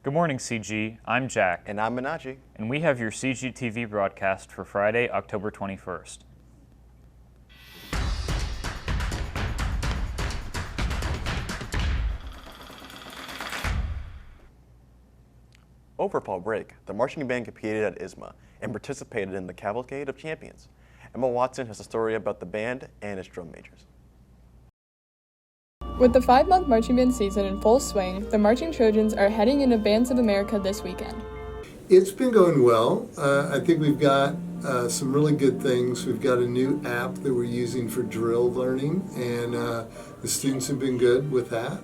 Good morning, CG. I'm Jack. And I'm Minachi. And we have your CGTV broadcast for Friday, October 21st. Over fall break, the marching band competed at ISMA and participated in the Cavalcade of Champions. Emma Watson has a story about the band and its drum majors. With the 5-month marching band season in full swing, the Marching Trojans are heading into Bands of America this weekend. It's been going well. I think we've got some really good things. We've got a new app that we're using for drill learning, and the students have been good with that.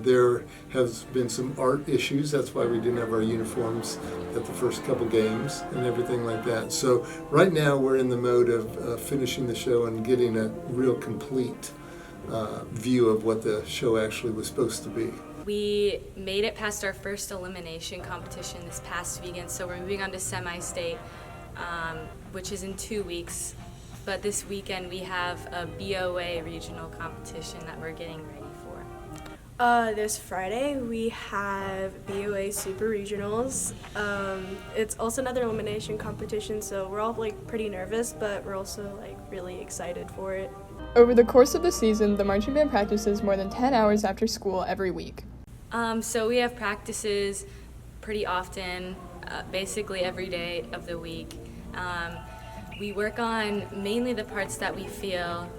There has been some art issues. That's why we didn't have our uniforms at the first couple games and everything like that. So right now we're in the mode of finishing the show and getting a real complete view of what the show actually was supposed to be. We made it past our first elimination competition this past weekend, so we're moving on to semi-state, which is in 2 weeks. But this weekend we have a BOA regional competition that we're getting ready for. This Friday we have BOA Super Regionals. It's also another elimination competition, so we're all pretty nervous, but we're also really excited for it. Over the course of the season, the marching band practices more than 10 hours after school every week. So we have practices pretty often, basically every day of the week. We work on mainly the parts that we feel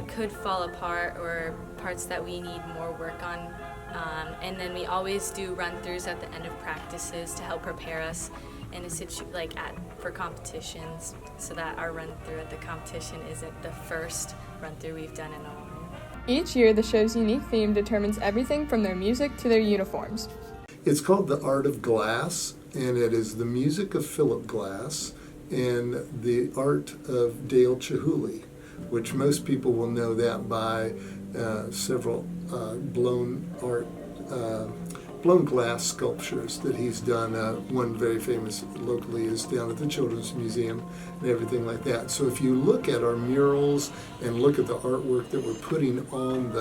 could fall apart or parts that we need more work on. And then we always do run-throughs at the end of practices to help prepare us in a for competitions, so that our run-through at the competition isn't the first run-through we've done in a while. Each year, the show's unique theme determines everything from their music to their uniforms. It's called The Art of Glass, and it is the music of Philip Glass and the art of Dale Chihuly, which most people will know that by several blown glass sculptures that he's done. One very famous locally is down at the Children's Museum and everything like that. So if you look at our murals and look at the artwork that we're putting on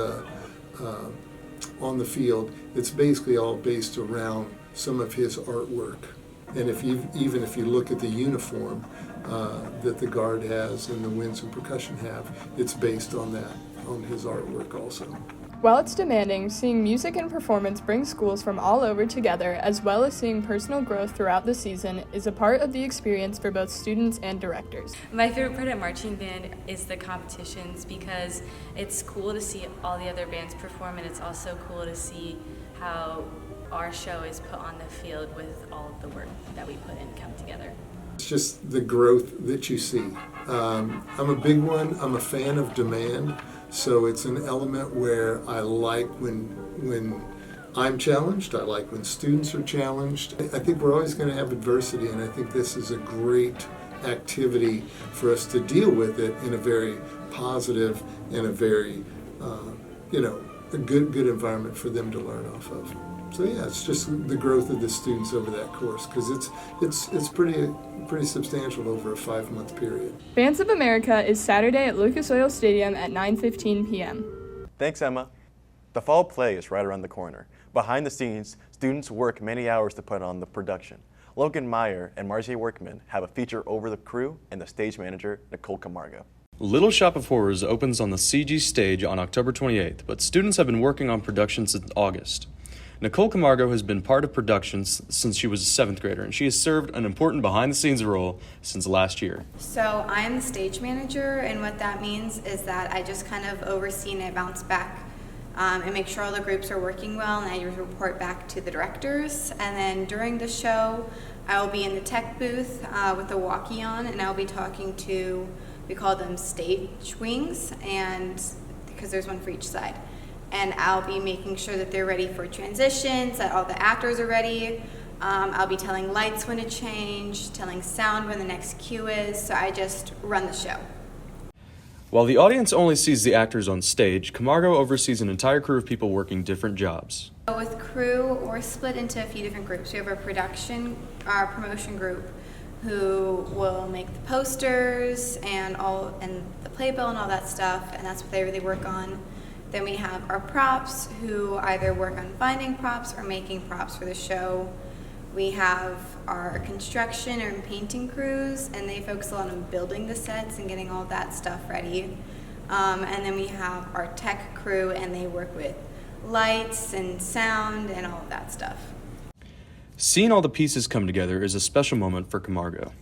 the field, it's basically all based around some of his artwork. And even if you look at the uniform that the Guard has and the winds and percussion have, it's based on that, on his artwork also. While it's demanding, seeing music and performance bring schools from all over together, as well as seeing personal growth throughout the season, is a part of the experience for both students and directors. My favorite part of marching band is the competitions, because it's cool to see all the other bands perform, and it's also cool to see how our show is put on the field with all of the work that we put in come together. It's just the growth that you see. I'm a big one. I'm a fan of demand. So it's an element where I like when I'm challenged. I like when students are challenged. I think we're always going to have adversity, and I think this is a great activity for us to deal with it in a very positive and a very, a good environment for them to learn off of. So yeah, it's just the growth of the students over that course, because it's pretty substantial over a 5-month period. Bands of America is Saturday at Lucas Oil Stadium at 9:15 p.m. Thanks, Emma. The fall play is right around the corner. Behind the scenes, students work many hours to put on the production. Logan Meyer and Margie Workman have a feature over the crew and the stage manager, Nicole Camargo. Little Shop of Horrors opens on the CG stage on October 28th, but students have been working on production since August. Nicole Camargo has been part of productions since she was a 7th grader, and she has served an important behind-the-scenes role since last year. So I'm the stage manager, and what that means is that I just kind of oversee and I bounce back and make sure all the groups are working well, and I report back to the directors. And then during the show, I will be in the tech booth with the walkie-on, and I'll be talking to, we call them stage wings, and because there's one for each side. And I'll be making sure that they're ready for transitions, that all the actors are ready. I'll be telling lights when to change, telling sound when the next cue is, so I just run the show. While the audience only sees the actors on stage, Camargo oversees an entire crew of people working different jobs. With crew, we're split into a few different groups. We have our promotion group, who will make the posters and the playbill and all that stuff, and that's what they really work on. Then we have our props, who either work on finding props or making props for the show. We have our construction or painting crews, and they focus a lot on building the sets and getting all that stuff ready. And then we have our tech crew, and they work with lights and sound and all of that stuff. Seeing all the pieces come together is a special moment for Camargo.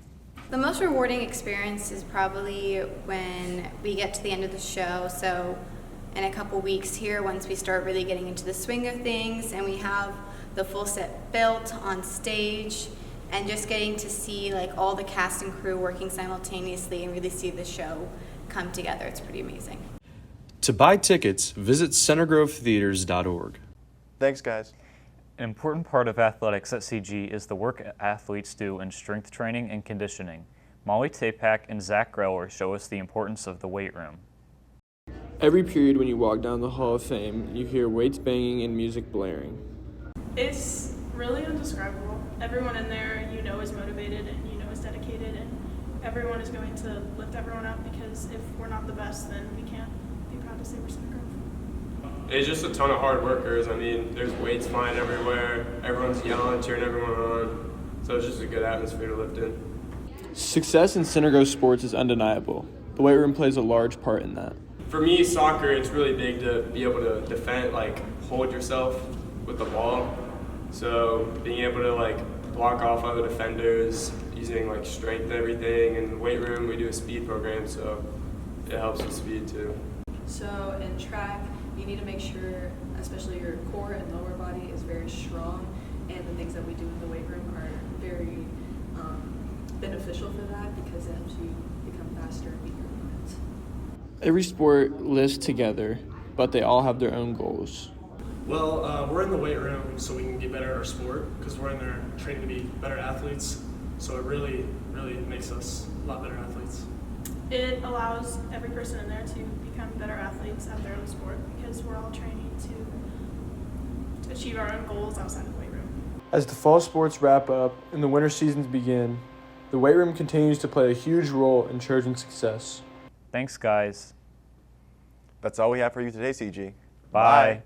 The most rewarding experience is probably when we get to the end of the show. So in a couple weeks here, once we start really getting into the swing of things and we have the full set built on stage, and just getting to see like all the cast and crew working simultaneously and really see the show come together. It's pretty amazing. To buy tickets, visit centergrovetheaters.org. Thanks, guys. An important part of athletics at CG is the work athletes do in strength training and conditioning. Molly Tapak and Zach Greller show us the importance of the weight room. Every period when you walk down the Hall of Fame, you hear weights banging and music blaring. It's really indescribable. Everyone in there, is motivated and is dedicated, and everyone is going to lift everyone up, because if we're not the best, then we can't be proud to say we're Center Grove. It's just a ton of hard workers. I mean, there's weights flying everywhere. Everyone's yelling, cheering everyone on. So it's just a good atmosphere to lift in. Success in Center Grove sports is undeniable. The weight room plays a large part in that. For me, soccer, it's really big to be able to defend, hold yourself with the ball. So being able to block off other defenders, using strength and everything. In the weight room, we do a speed program, so it helps with speed too. So in track, you need to make sure, especially your core and lower body is very strong, and the things that we do in the weight room are very beneficial for that, because it helps you become faster and weaker movements. Every sport lives together, but they all have their own goals. Well, we're in the weight room so we can get better at our sport, because we're in there training to be better athletes. So it really, really makes us a lot better athletes. It allows every person in there to become better athletes at their own sport, because we're all training to achieve our own goals outside of the weight room. As the fall sports wrap up and the winter seasons begin, the weight room continues to play a huge role in Trojan success. Thanks, guys. That's all we have for you today, CG. Bye.